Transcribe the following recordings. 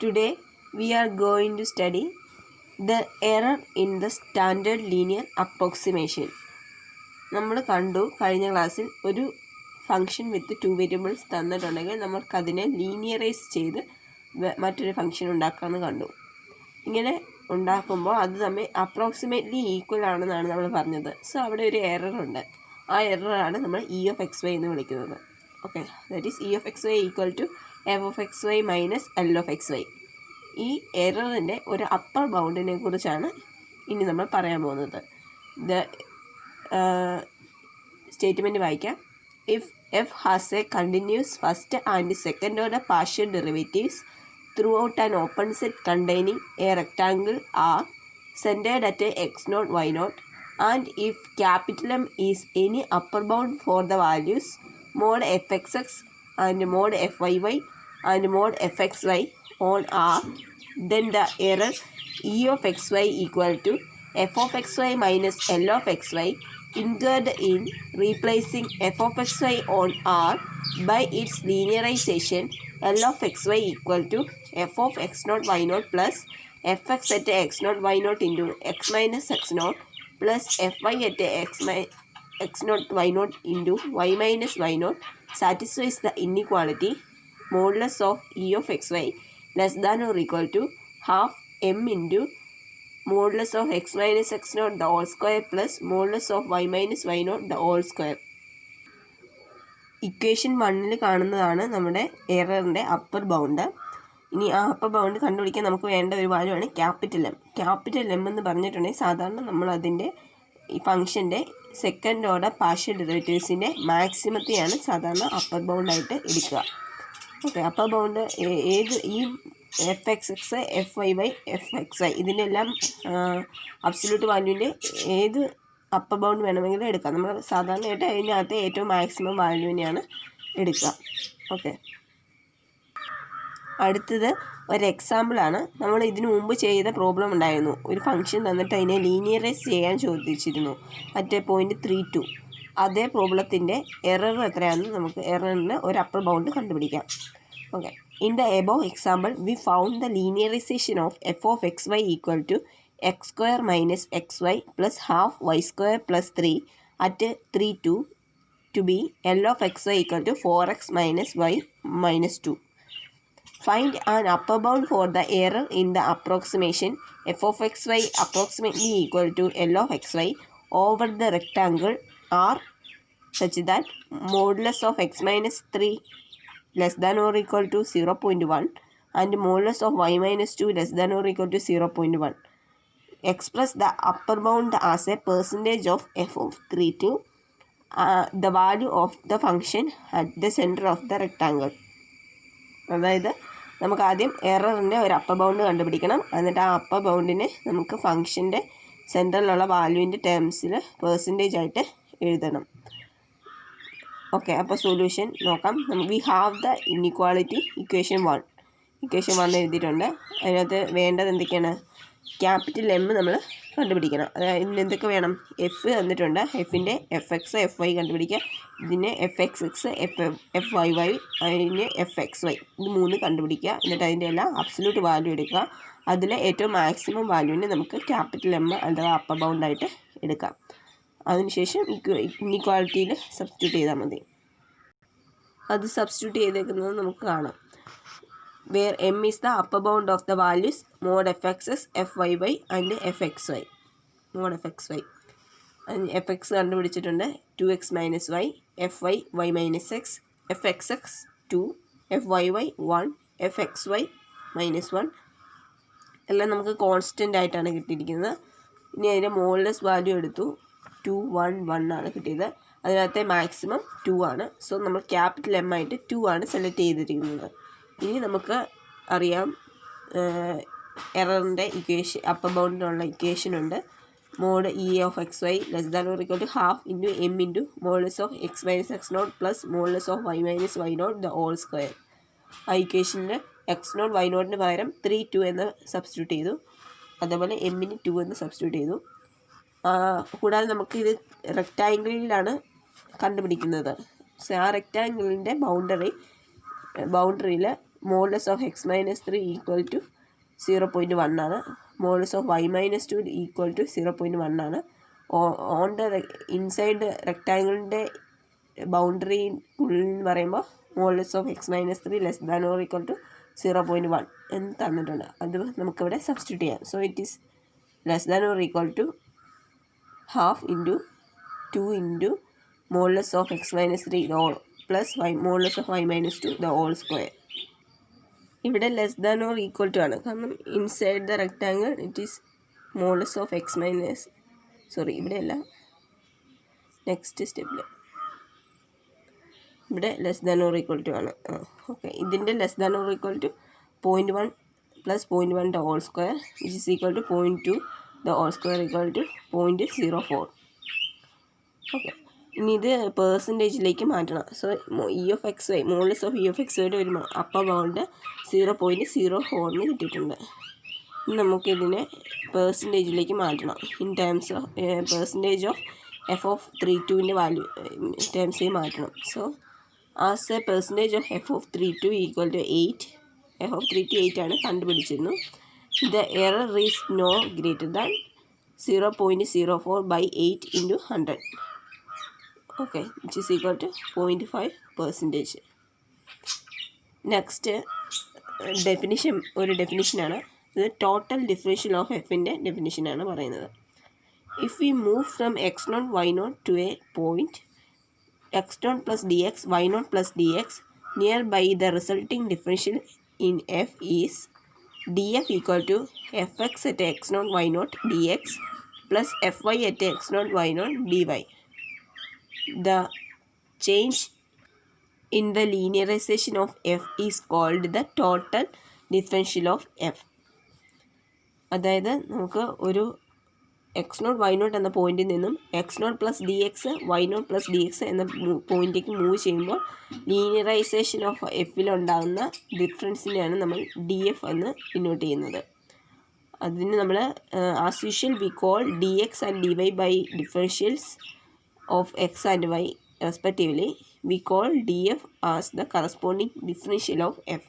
Today we are going to study the error in the standard linear approximation. നമ്മൾ കണ്ടു കഴിഞ്ഞ ക്ലാസ്സിൽ ഒരു ഫംഗ്ഷൻ വിത്ത് 2 വേരിയബിൾസ് തന്നിട്ടുണ്ടെങ്കിൽ നമുക്കതിനെ ലീനിയറൈസ് ചെയ്ത് മറ്റൊരു ഫംഗ്ഷൻ ഉണ്ടാക്കാമെന്ന് കണ്ടു. ഇങ്ങനെ ഉണ്ടാക്കുമ്പോൾ അത് തമ്മിൽ അപ്രോക്സിമേറ്റ്ലി ഈക്വൽ ആണെന്നാണ് നമ്മൾ പറഞ്ഞത്. സോ അവിടെ ഒരു എറർ ഉണ്ട്. ആ എററാണ് നമ്മൾ ഇ ഓഫ് എക്സ് വൈ എന്ന് വിളിക്കുന്നത്. Okay, that is E of X Y equal to F of X Y minus L of X Y. ഈ എററിൻ്റെ ഒരു അപ്പർ ബൗണ്ടിനെ കുറിച്ചാണ് ഇനി നമ്മൾ പറയാൻ പോകുന്നത്. സ്റ്റേറ്റ്മെൻറ്റ് വായിക്കാം. If F has A continuous first and second order partial derivatives throughout an open set containing a rectangle R centered at x0, y0, and if capital M is any upper bound for the values mod fxx and mod fyy and mod fxy on R, then the error E of xy equal to f of xy minus L of xy incurred in replacing f of xy on R by its linearization L of xy equal to f of x0 y0 plus fx at x0 y0 into x minus x0 plus fy at x0 y0 into y minus y0 satisfies the inequality modulus of E of xy less than or equal to half m into modulus of x minus x0 the whole square plus modulus of y minus y0 the whole square. Equation 1 കാണുന്നതാണ് നമ്മുടെ എററിൻ്റെ upper bound. ഇനി ആ upper bound കണ്ടുപിടിക്കാൻ നമുക്ക് വേണ്ട ഒരു value ആണ് capital M. Capital M എന്ന് പറഞ്ഞിട്ടുണ്ടെങ്കിൽ സാധാരണ നമ്മൾ അതിൻ്റെ ഈ ഫംഗ്ഷൻ്റെ സെക്കൻഡ് ഓർഡർ പാർഷ്യൽ ഡെറിവേറ്റീവ്സിൻ്റെ മാക്സിമത്തെയാണ് സാധാരണ അപ്പർ ബൗണ്ടായിട്ട് എടുക്കുക. ഓക്കെ, അപ്പർ ബൗണ്ട് ഏത് ഈ F X X F Y Y F X Y ഇതിനെല്ലാം അബ്സല്യൂട്ട് വാല്യൂവിൻ്റെ ഏത് അപ്പർ ബൗണ്ട് വേണമെങ്കിലും എടുക്കാം. നമ്മൾ സാധാരണയായിട്ട് അതിനകത്ത് ഏറ്റവും മാക്സിമം വാല്യൂവിനെയാണ് എടുക്കുക. ഓക്കെ, അടുത്തത് ഒരു എക്സാമ്പിളാണ്. നമ്മൾ ഇതിനു മുമ്പ് ചെയ്ത പ്രോബ്ലം ഉണ്ടായിരുന്നു. ഒരു ഫംഗ്ഷൻ തന്നിട്ട് അതിനെ ലീനിയറൈസ് ചെയ്യാൻ ചോദിച്ചിരുന്നു അറ്റ് പോയിൻറ്റ് 3, 2. അതേ പ്രോബ്ലത്തിൻ്റെ എറർ എത്രയാണെന്ന് നമുക്ക് എററിന് ഒരു അപ്പർ ബൗണ്ട് കണ്ടുപിടിക്കാം. Okay, in the above example we found the linearisation of F of X Y equal to x square minus xy plus half y square plus 3 at 3, 2 to be L of xy equal to 4x minus y minus 2. Find an upper bound for the error in the approximation f of xy approximately equal to L of xy over the rectangle R such that modulus of x minus 3 less than or equal to 0.1 and modulus of y minus 2 less than or equal to 0.1. Express the upper bound as a percentage of f of 3 to the value of the function at the center of the rectangle. അതായത് നമുക്ക് ആദ്യം എററിൻ്റെ ഒരു upper bound കണ്ടുപിടിക്കണം. എന്നിട്ട് ആ upper ബൗണ്ടിനെ നമുക്ക് ഫംഗ്ഷൻ്റെ സെൻറ്ററിലുള്ള വാല്യൂവിൻ്റെ ടേംസിൽ percentage ആയിട്ട് എഴുതണം. ഓക്കെ, അപ്പോൾ സൊല്യൂഷൻ നോക്കാം. We have the inequality equation 1. Equation 1 എഴുതിയിട്ടുണ്ട്. അതിനകത്ത് വേണ്ടത് എന്തൊക്കെയാണ്? ക്യാപിറ്റൽ എം നമ്മൾ കണ്ടുപിടിക്കണം. അതായത് ഇതിന് എന്തൊക്കെ വേണം? എഫ് തന്നിട്ടുണ്ട്. എഫിൻ്റെ എഫ് എക്സ് എഫ് വൈ കണ്ടുപിടിക്കുക. ഇതിന് F X X F Y Y അതിന് എഫ് എക്സ് വൈ ഇത് 3 കണ്ടുപിടിക്കുക. എന്നിട്ട് അതിൻ്റെ എല്ലാം അബ്സല്യൂട്ട് വാല്യൂ എടുക്കുക. അതിൽ ഏറ്റവും മാക്സിമം വാല്യൂവിനെ നമുക്ക് ക്യാപിറ്റൽ എം അഥവാ അപ്പർ ബൗണ്ടായിട്ട് എടുക്കാം. അതിനുശേഷം ഇൻഇക്വാളിറ്റിയിൽ സബ്സ്റ്റിറ്റ്യൂട്ട് ചെയ്താൽ മതി. അത് സബ്സ്റ്റിറ്റ്യൂട്ട് ചെയ്തേക്കുന്നത് നമുക്ക് കാണാം. where m is the upper bound of the values mod fxx, fyy and fxy. mod fxy and fx കണ്ടുപിടിച്ചിട്ടുണ്ട് 2x minus y, fy y minus x, fxx 2, fyy 1, fxy minus 1 എല്ലാം നമുക്ക് constant ആയിട്ടാണ് കിട്ടിയിരിക്കുന്നത്. ഇനി അതിൻ്റെ modulus value എടുത്തു. 2, 1, 1 ആണ് കിട്ടിയത്. അതിനകത്തെ മാക്സിമം 2 ആണ്. സോ നമ്മൾ ക്യാപിറ്റൽ എം ആയിട്ട് 2 ആണ് സെലക്ട് ചെയ്തിരിക്കുന്നത്. ഇനി നമുക്ക് അറിയാം എററിൻ്റെ ഇക്വേഷൻ അപ്പർ ബൗണ്ടിനുള്ള ഇക്വേഷൻ ഉണ്ട്. Mod E of X Y less than or equal to half into M into modulus of X minus X not plus modulus of Y minus Y not the whole square. ആ ഇക്വേഷനിൽ X naught Y നോട്ടിന് പകരം 3, 2 എന്ന് substitute ചെയ്തു. അതേപോലെ എമ്മിന് 2 എന്ന് substitute ചെയ്തു. കൂടാതെ നമുക്കിത് റെക്റ്റാങ്കിളിലാണ് കണ്ടുപിടിക്കുന്നത്. സോ ആ റെക്റ്റാങ്കിളിൻ്റെ ബൗണ്ടറിയിൽ modulus of X minus 3 equal to 0.1 ആണ്. Modulus of Y minus 2 equal to 0.1 ആണ്. ഓൺ ദ ഇൻസൈഡ് റെക്ടാങ്കിളിൻ്റെ ബൗണ്ടറി ഉള്ളിൽ എന്ന് പറയുമ്പോൾ modulus of X minus 3 less than or equal to 0.1 എന്ന് തന്നിട്ടുണ്ട്. അത് നമുക്കിവിടെ സബ്സ്റ്റിറ്റ്യൂട്ട് ചെയ്യാം. So it is less than or equal to half into 2 into modulus of X minus 3 plus modulus of Y minus 2 the whole square. ഇവിടെ less than or equal to ആണ്, കാരണം inside the rectangle it is modulus of X minus ഇവിടെയല്ല, next സ്റ്റെപ്പിൽ ഇവിടെ less than or equal to ആണ്. Okay, ഇതിൻ്റെ less than or equal to 0.1 plus 0.1 the whole square which is equal to 0.2 the whole square equal to 0.04. Okay, ഇനി ഇത് പെർസെൻറ്റേജിലേക്ക് മാറ്റണം. So e of X y modulus of e of X വൈയുടെ ഒരു upper bound 0.04 കിട്ടിയിട്ടുണ്ട്. ഇനി നമുക്കിതിനെ പെർസെൻറ്റേജിലേക്ക് മാറ്റണം. In terms of percentage of F of 32ൻ്റെ വാല്യൂ ടേംസിൽ മാറ്റണം. So as a percentage of F of 32 equal to 8, f of 32 8 ആണ് കണ്ടുപിടിച്ചിരുന്നു. The error is no greater than 0.04 by 8 into 100. Okay, which is equal to 0.5%. Next ഒരു ഡെഫിനിഷനാണ് ഇത്. Total differential of എഫിൻ്റെ ഡെഫിനിഷനാണ് പറയുന്നത്. If we move from x0 y0 to a point x0 plus dx y0 plus dx nearby the resulting differential in F is df equal to fx at x0 y0 dx plus fy at x0 y0 dy. The change in the linearization of f is called the total differential of f. അതായത് നമുക്ക് ഒരു x0 y0 എന്ന പോയിന്റിൽ നിന്നും x0 plus D X y0 plus D X എന്ന പോയിന്റിലേക്ക് move ചെയ്യുമ്പോൾ linearisation of എഫിലുണ്ടാകുന്ന ഡിഫറൻസിനെയാണ് നമ്മൾ ഡി എഫ് എന്ന് ഡിനോട്ട് ചെയ്യുന്നത്. അതിന് നമ്മൾ as usual we call d x and d y by differentials of x and y respectively. We call d f as the corresponding differential of f.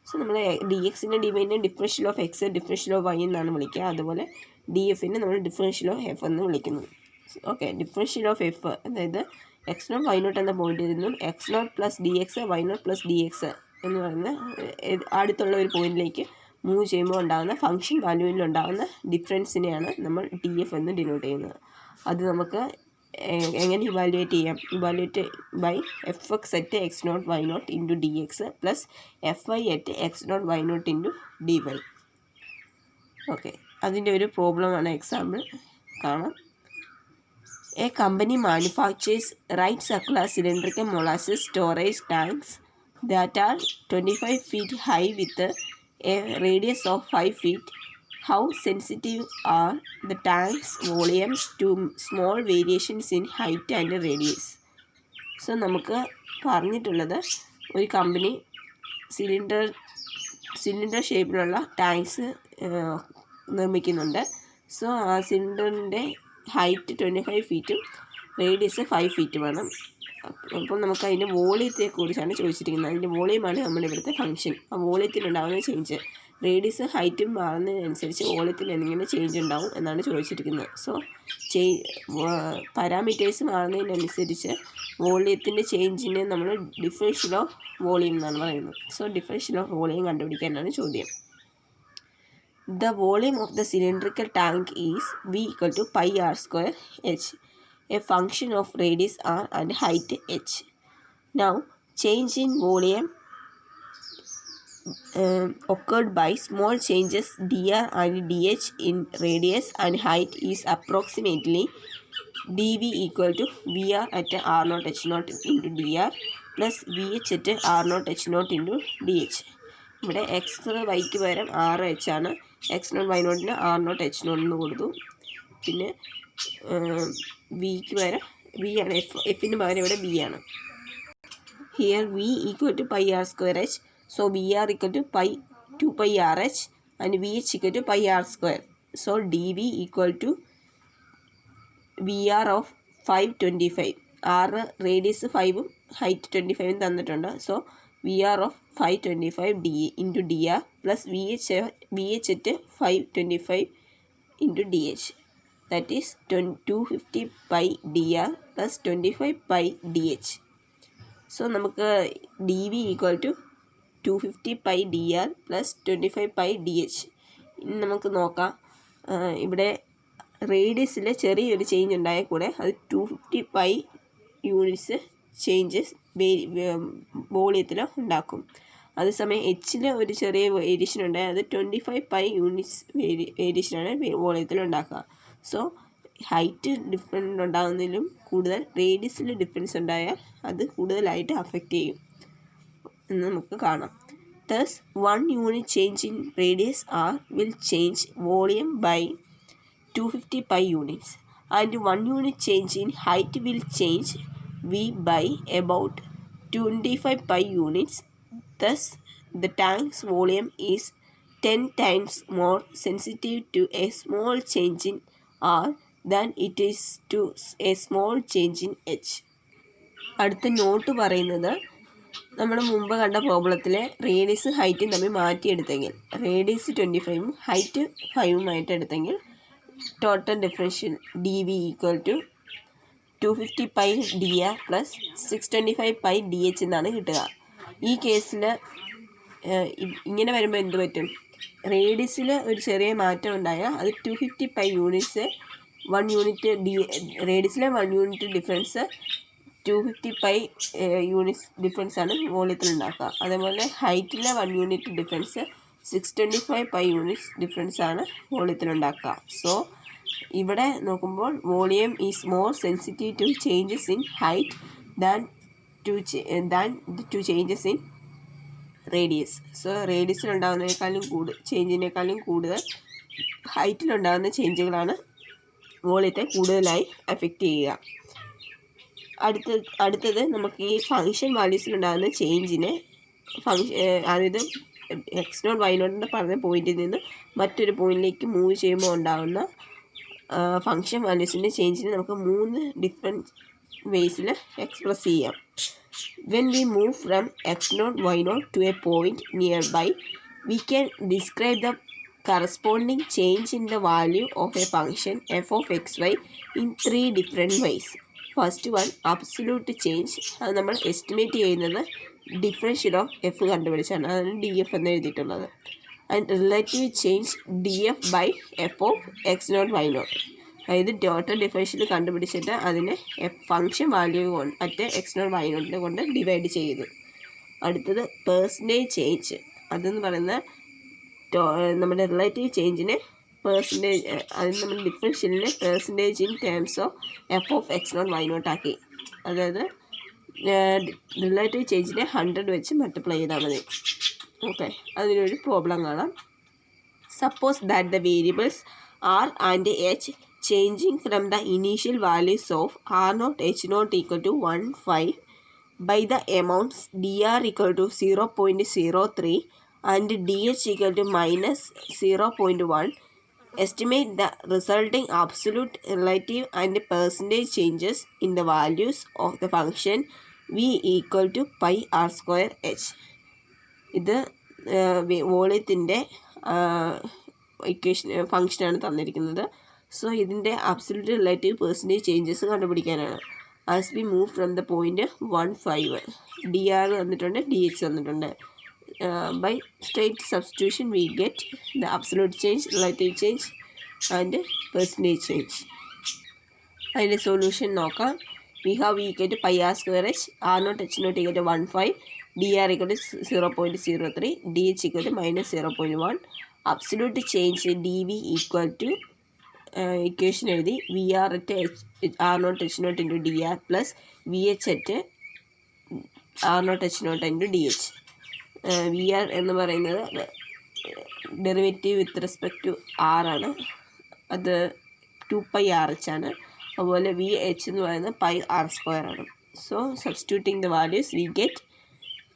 So നമ്മൾ d എക്സിൻ്റെ d വൈനെ differential of x differential of y എന്നാണ് വിളിക്കുക. അതുപോലെ D എഫിനെ നമ്മൾ differential of F എന്ന് വിളിക്കുന്നു. ഓക്കെ, ഡിഫറൻഷ്യൽ ഓഫ് എഫ് അതായത് x0 y0 എന്ന പോയിന്റിൽ നിന്നും x0 plus D X y0 plus D X എന്ന് പറയുന്ന അടുത്തുള്ള ഒരു പോയിന്റിലേക്ക് മൂവ് ചെയ്യുമ്പോൾ ഉണ്ടാകുന്ന ഫംഗ്ഷൻ വാല്യൂവിലുണ്ടാകുന്ന ഡിഫറൻസിനെയാണ് നമ്മൾ ഡി എഫ് എന്ന് ഡിനോട്ട് ചെയ്യുന്നത്. അത് നമുക്ക് എങ്ങനെ ഇവാലുവേറ്റ് ചെയ്യാം? Evaluate by F X at x0 y0 into D X plus F Y at x0 y0 into D Y. Okay, അതിൻ്റെ ഒരു പ്രോബ്ലമാണ് എക്സാമ്പിൾ കാണാം. A company manufactures right circular cylindrical molasses storage tanks that are 25 feet high with a radius of 5 feet. How sensitive are the tanks volumes to small variations in height and radius? So നമുക്ക് പറഞ്ഞിട്ടുള്ളത് ഒരു company cylinder ഷേപ്പിലുള്ള tanks നിർമ്മിക്കുന്നുണ്ട്. So ആ സിലിണ്ടറിൻ്റെ height 25 ഫീറ്റും radius 5 ഫീറ്റുമാണ്. അപ്പോൾ നമുക്ക് അതിൻ്റെ വോളിയത്തെക്കുറിച്ചാണ് ചോദിച്ചിരിക്കുന്നത്. അതിൻ്റെ വോളിയമാണ് നമ്മുടെ ഇവിടുത്തെ ഫംഗ്ഷൻ. ആ വോളിയത്തിലുണ്ടാകുന്ന ചേഞ്ച്, റേഡിയസ് ഹൈറ്റും മാറുന്നതിനനുസരിച്ച് വോളിയത്തിൽ എന്തെങ്കിലും ചേഞ്ച് ഉണ്ടാവും എന്നാണ് ചോദിച്ചിരിക്കുന്നത്. സോ പാരാമീറ്റേഴ്സ് മാറുന്നതിനനുസരിച്ച് വോളിയത്തിൻ്റെ ചേഞ്ചിനെ നമ്മൾ ഡിഫറൻഷ്യൽ ഓഫ് വോളിയം എന്നാണ് പറയുന്നത്. സോ ഡിഫറൻഷ്യൽ ഓഫ് വോളിയം കണ്ടുപിടിക്കാനാണ് ചോദ്യം. The volume of the cylindrical tank is V equal to pi r square h, a function of radius r and height h. Now, change in volume occurred by small changes dr and dh in radius and height is approximately dv equal to vr at r0 h0 into dr plus vh at r0 h0 into dh. ഇവിടെ X വൈക്ക് പകരം ആറ് H ആണ്. x0 y0 r0 h0 എന്ന് കൊടുത്തു. പിന്നെ വിക്ക് പകരം V ആണ്, എഫിന് പകരം ഇവിടെ ബി ആണ്. Here V equal to pi R square H. So V R equal to pi 2 pi R H and V H equal to pi R square. So D V equal to V R of 525. R radius 5ഉം height 25ഉം തന്നിട്ടുണ്ട്. So V R of 525 dE into dr plus VH at 525 into dH. That is 250 pi dr plus 25 pi dH. So നമുക്ക് dV equal to 250 pi D R plus 25 pi D H. ഇനി നമുക്ക് നോക്കാം, ഇവിടെ റേഡിയസിൽ ചെറിയൊരു change ഉണ്ടായാൽ കൂടെ അത് 250 pi units changes വോളിയത്തിൽ ഉണ്ടാക്കും. അതേസമയം എച്ചിൽ ഒരു ചെറിയ വേരിയേഷൻ ഉണ്ടായാൽ അത് 25 പൈ യൂണിറ്റ്സ് വേരിയേഷനാണ് വോളിയത്തിൽ ഉണ്ടാക്കുക. സോ ഹൈറ്റ് ഡിഫറൻസ് ഉണ്ടാകുന്നതിലും കൂടുതൽ റേഡിയസിൽ ഡിഫറൻസ് ഉണ്ടായാൽ അത് കൂടുതലായിട്ട് അഫക്റ്റ് ചെയ്യും എന്ന് നമുക്ക് കാണാം. Thus, 1 unit change in radius r will change volume by 250 pi units, and 1 unit change in height will change v by about 25 pi units. Thus, the tank's volume is 10 times more sensitive to a small change in r than it is to a small change in h. അടുത്ത note പറയുന്നത്, നമ്മൾ മുമ്പ് കണ്ട പ്രോബ്ലത്തിലെ radius ഹൈറ്റും തമ്മിൽ മാറ്റിയെടുത്തെങ്കിൽ, radius 25ഉം ഹൈറ്റ് 5ഉമായിട്ട് എടുത്തെങ്കിൽ total differential d V equal to 250 pi D R plus 625 pi D h എന്നാണ് കിട്ടുക. ഈ കേസിൽ ഇങ്ങനെ വരുമ്പോൾ എന്ത് പറ്റും? റേഡിയസിൽ ഒരു ചെറിയ മാറ്റം ഉണ്ടായാൽ അത് 250 പൈ യൂണിറ്റ്സ് 1 യൂണിറ്റ് റേഡിയസിലെ 1 unit difference 250 pi units difference ആണ് വോളിയത്തിൽ ഉണ്ടാക്കുക. അതേപോലെ ഹൈറ്റിലെ 1 unit difference 625 pi units difference ആണ് വോളിയത്തിൽ ഉണ്ടാക്കുക. സോ ഇവിടെ നോക്കുമ്പോൾ volume is more sensitive to changes in height than to changes in radius. So റേഡിയസിലുണ്ടാകുന്നതിനേക്കാളും ചേഞ്ചിനേക്കാളും കൂടുതൽ ഹൈറ്റിലുണ്ടാകുന്ന ചേഞ്ചുകളാണ് വോളിയത്തെ കൂടുതലായി അഫക്റ്റ് ചെയ്യുക. അടുത്തത് നമുക്ക് ഈ ഫംഗ്ഷൻ വാല്യൂസിലുണ്ടാകുന്ന ചേഞ്ചിനെ അതായത് എക്സ് നോട്ട് വൈ നോട്ടിൻ്റെ പറഞ്ഞ പോയിന്റിൽ നിന്ന് മറ്റൊരു പോയിന്റിലേക്ക് മൂവ് ചെയ്യുമ്പോൾ ഉണ്ടാകുന്ന ഫംഗ്ഷൻ വാല്യൂസിൻ്റെ ചേഞ്ചിനെ നമുക്ക് 3 ഡിഫറെൻറ്റ് വേസിൽ എക്സ്പ്രസ് ചെയ്യാം. When we move from X naught Y naught to a point nearby, we can describe the corresponding change in the value of a function F of X Y in 3 different ways. First one absolute change. അത് നമ്മൾ estimate ചെയ്യുന്നത് differential of F കണ്ടുപിടിച്ചാണ്, അതാണ് D F എന്ന് എഴുതിയിട്ടുള്ളത്. And relative change D F by F of X naught Y naught. അതായത് total differential കണ്ടുപിടിച്ചിട്ട് അതിനെ function value കൊണ്ട് മറ്റേ എക്സ് നോട്ട് വൈ നോട്ടിനെ കൊണ്ട് ഡിവൈഡ് ചെയ്തു. അടുത്തത് പെർസെൻറ്റേജ് ചേഞ്ച്. അതെന്ന് പറയുന്ന നമ്മുടെ റിലേറ്റീവ് ചേഞ്ചിനെ പെർസെൻറ്റേജ്, അതിന് നമ്മൾ ഡിഫറൻഷ്യലിനെ percentage in terms of F of X naught Y naught ആക്കി. അതായത് റിലേറ്റീവ് ചേഞ്ചിനെ 100 വെച്ച് മൾട്ടിപ്ലൈ ചെയ്താൽ മതി. ഓക്കെ, അതിനൊരു പ്രോബ്ലം കാണാം. Suppose that the variables R and H changing from the initial values of R naught H naught equal to 1,5 by the amounts dr equal to 0.03 and dh equal to minus 0.1. Estimate the resulting absolute, relative and percentage changes in the values of the function v equal to pi r square h. ഇത് വോളിയത്തിൻ്റെ equation ഫംഗ്ഷനാണ് തന്നിരിക്കുന്നത്. So ഇതിൻ്റെ absolute, relative, percentage changes കണ്ടുപിടിക്കാനാണ്. As we move from the point 1,5 d r തന്നിട്ടുണ്ട്, d h തന്നിട്ടുണ്ട്. By straight substitution we get the absolute change, relative change and percentage change. അതിൻ്റെ solution നോക്കാം. We have v equal to pi r square h, r naught h naught equal to 1,5, dr equal to 0.03, dh equal to minus 0.1. Absolute change dv equal to equation എഴുതി vr at r naught h naught into dr plus vh at r naught h naught into dh. V R എന്ന് പറയുന്നത് derivative with respect to R ആണ്, അത് 2π R H ആണ്. അതുപോലെ V H എന്ന് പറയുന്നത് pi R square ആണ്. So substituting the values we get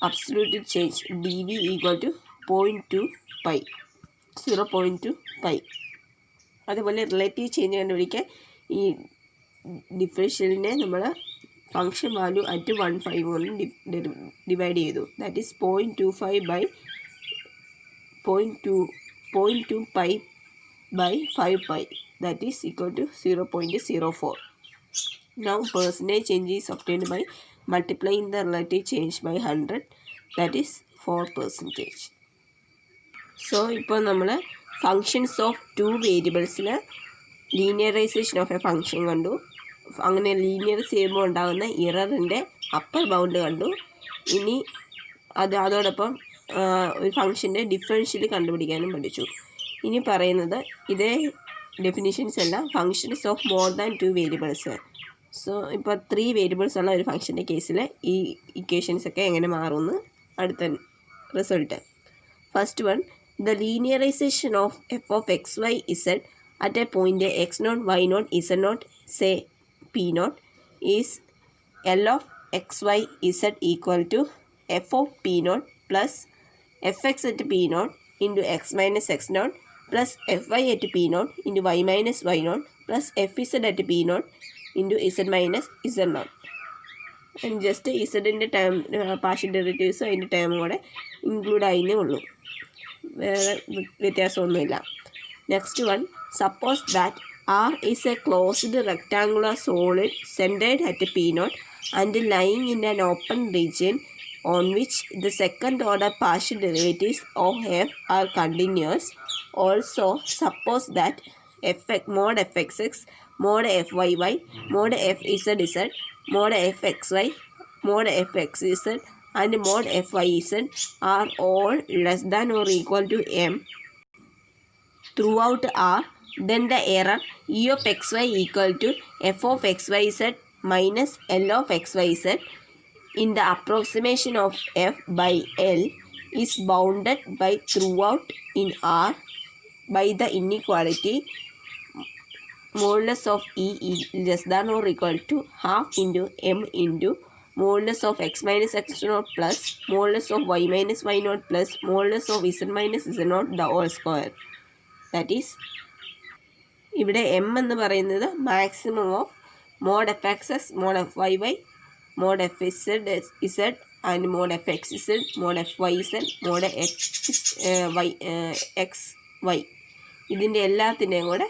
absolute change D V equal to 0.2 pi. അതുപോലെ റിലേറ്റീവ് ചേഞ്ച് കണ്ടുപിടിക്കാൻ ഈ ഡിഫറൻഷ്യലിനെ നമ്മൾ ഫംഗ്ഷൻ വാല്യൂ അറ്റ് 1,5 കൊണ്ട് ഡിവൈഡ് ചെയ്തു. That is 0.25 by 0.2 pi by 5 pi. That is equal to 0.04. Now percentage change is obtained by multiplying the relative change by 100. That is 4%. So ഇപ്പോൾ നമ്മൾ functions of 2 വേരിയബിൾസിൽ linearisation of a function കണ്ടു. അങ്ങനെ ലീനിയറൈസ് ചെയ്യുമ്പോൾ ഉണ്ടാകുന്ന ഇററിൻ്റെ upper bound കണ്ടു. ഇനി അതോടൊപ്പം ഒരു ഫംഗ്ഷൻ്റെ ഡിഫറൻഷ്യൽ കണ്ടുപിടിക്കാനും പഠിച്ചു. ഇനി പറയുന്നത് ഇതേ ഡെഫിനിഷൻസ് എല്ലാം functions of more than 2 variables. So ഇപ്പോൾ 3 വേരിയബിൾസ് ഉള്ള ഒരു ഫംഗ്ഷൻ്റെ കേസിൽ ഈ ഇക്വേഷൻസ് ഒക്കെ എങ്ങനെ മാറുമെന്ന് അടുത്ത result. First one, the linearisation of F of X Y Z at a point X naught Y naught Z naught say P naught is L of X Y Z equal to F of P naught plus F X at P naught into X minus X naught plus fy at p naught into y minus y naught plus fz at p naught into z minus z naught. And just z-ൻ്റെ term partial derivatives അതിൻ്റെ term കൂടെ include ആയിന്നേ ഉള്ളൂ, വേറെ വ്യത്യാസമൊന്നുമില്ല. Next one, suppose that R is a closed rectangular solid centered at p naught and lying in an open region on which the second order partial derivatives of f are continuous. Also suppose that fx mod fxx mod fyy mod fzz mod fxy mod fxz and mod fyz are all less than or equal to m throughout R, then the error e of xy equal to f of xyz minus l of xyz in the approximation of f by L is bounded by throughout in R by the inequality modulus of E less than or equal to half into m into modulus of x minus x naught plus modulus of y minus y naught plus modulus of z minus z naught the whole square. That is, ഇവിടെ m എന്ന് പറയുന്നത് maximum of mod F X X mod F Y Y mod F Z and mod F X Z mod F Y Z mod X Y, ഇതിൻ്റെ എല്ലാത്തിൻ്റെയും കൂടെ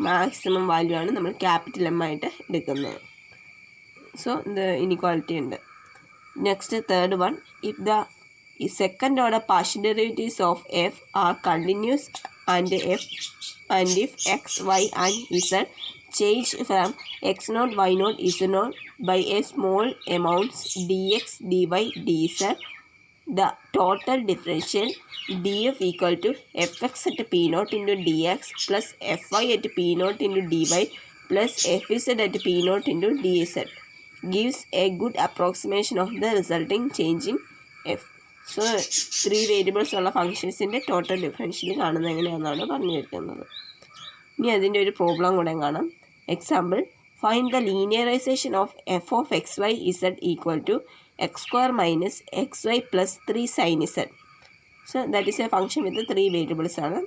maximum value ആണ് നമ്മൾ capital M ആയിട്ട് എടുക്കുന്നത്. സോ ഇത് ഇനിക്വാളിറ്റി ഉണ്ട്. Next third one, if the second order partial derivatives of F R continuous and if x, y and z change from x naught, y naught, z naught by a small amounts dx, dy, dz, the total differential df equal to fx at p naught into dx plus fy at p naught into dy plus fz at p naught into dz gives a good approximation of the resulting change in f. So 3 variables ഉള്ള ഫങ്ഷൻസിൻ്റെ total differential കാണുന്നത് എങ്ങനെയാണെന്നാണ് പറഞ്ഞു വരുന്നത്. ഇനി അതിൻ്റെ ഒരു problem കൂടെ കാണാം. Example, find the linearisation of F of X Y Z equal to x square minus x y plus 3 sine z. So that is a function with 3 variables ആണ്.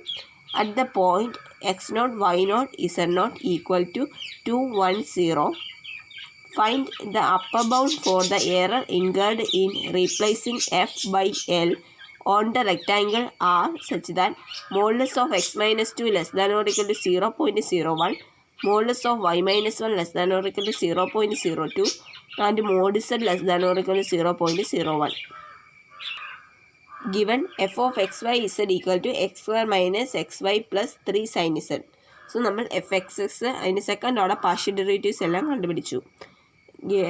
At the point x naught Y naught Z naught equal to 2, 1, 0. Find the upper bound for the error incurred in replacing f by L on the rectangle R such that modulus of x minus 2 less than or equal to 0.01, modulus of y minus 1 less than or equal to 0.02 and mod z less than or equal to 0.01. Given f of xy z equal to x square minus xy plus 3 sin z. So നമ്മൾ F X X അതിന് second order partial derivatives എല്ലാം കണ്ടുപിടിച്ചു.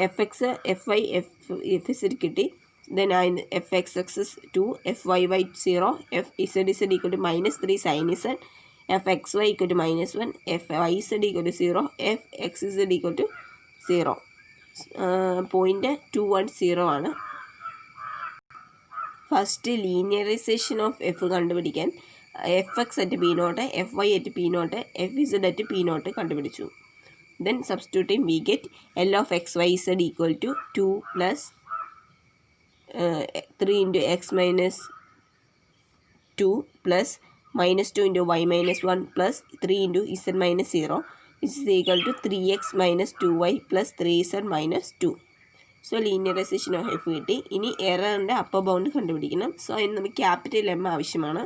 F X F Y F Z കിട്ടി. Then അതിന് F X X 2, F Y Y 0, F Z Z equal to -3 sine Z, F X Y equal to -1, F Y Z equal to 0, F X Z equal to 0. Point 2, 1, 0 ആണ്. First linearization of F കണ്ടുപിടിക്കാൻ F X at P naught, F Y at P naught, F Z at P naught കണ്ടുപിടിച്ചു. Then substituting we get L of x y z equal to 2 plus 3 into x minus 2 plus -2 into y minus 1 plus 3 into z minus 0 which is equal to 3x minus 2y plus 3z minus 2. So linearisation of F കിട്ടി. ഇനി എററിൻ്റെ upper bound കണ്ടുപിടിക്കണം. So അതിന് നമുക്ക് capital M ആവശ്യമാണ്.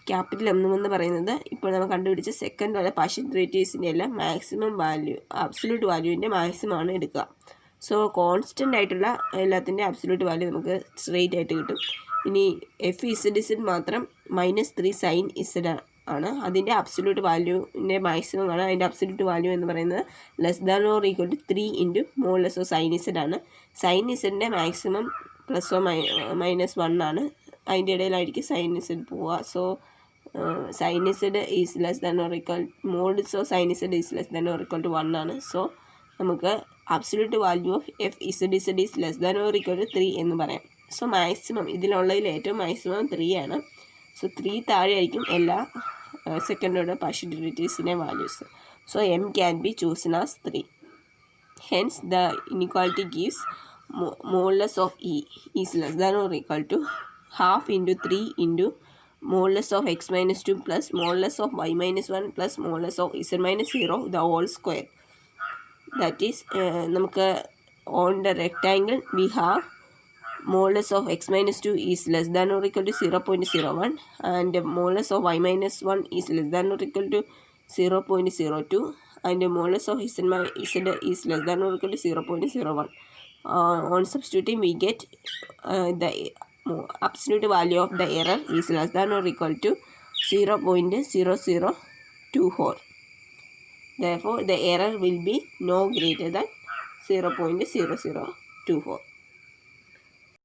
Capital M എന്ന് പറയുന്നത് ഇപ്പോൾ നമ്മൾ കണ്ടുപിടിച്ച സെക്കൻഡ് ഓർഡർ പാർഷ്യൽ ഡെറിവേറ്റീവ്സിൻ്റെ എല്ലാം മാക്സിമം വാല്യൂ, അബ്സല്യൂട്ട് വാല്യൂവിൻ്റെ മാക്സിമം ആണ് എടുക്കുക. സോ കോൺസ്റ്റൻ്റ് ആയിട്ടുള്ള എല്ലാത്തിൻ്റെ അബ്സല്യൂട്ട് വാല്യൂ നമുക്ക് സ്ട്രെയിറ്റ് ആയിട്ട് കിട്ടും. ഇനി എഫ് ഇസഡ് ഇസഡ് മാത്രം -3 സൈൻ ഇസഡ് ആണ്. അതിൻ്റെ അബ്സല്യൂട്ട് വാല്യൂവിൻ്റെ മാക്സിമം ആണ്. അതിൻ്റെ അബ്സല്യൂട്ട് വാല്യൂ എന്ന് പറയുന്നത് <= 3 into modulus of sine Z ആണ്. സൈൻ ഇസഡിൻ്റെ മാക്സിമം +1 ആണ്. അതിൻ്റെ ഇടയിലായിരിക്കും സൈൻ ഇസഡ് പോവുക. So sine Z is modulus of sine Z is <=1 ആണ്. സോ നമുക്ക് absolute value of F Z Z is <3 എന്ന് പറയാം. സോ മാക്സിമം ഇതിലുള്ളതിൽ ഏറ്റവും മാക്സിമം 3 ആണ്. സോ 3 താഴെ ആയിരിക്കും എല്ലാ സെക്കൻഡ് ഓർഡർ പാർഷ്യൽ ഡെറിവേറ്റീവ്സിൻ്റെ values. So m can be chosen as 3. Hence the inequality gives modulus of e is ½ into 3 into modulus of x-2 plus modulus of y-1 plus modulus of z-0 the whole square. That is നമുക്ക് on the rectangle we have modulus of x-2 is <= 0.01 and modulus of y-1 is <= 0.02 and modulus of z is <= 0.01. On substituting we get the absolute value of the error is <= 0.0024. Therefore the error will be no greater than 0.0024.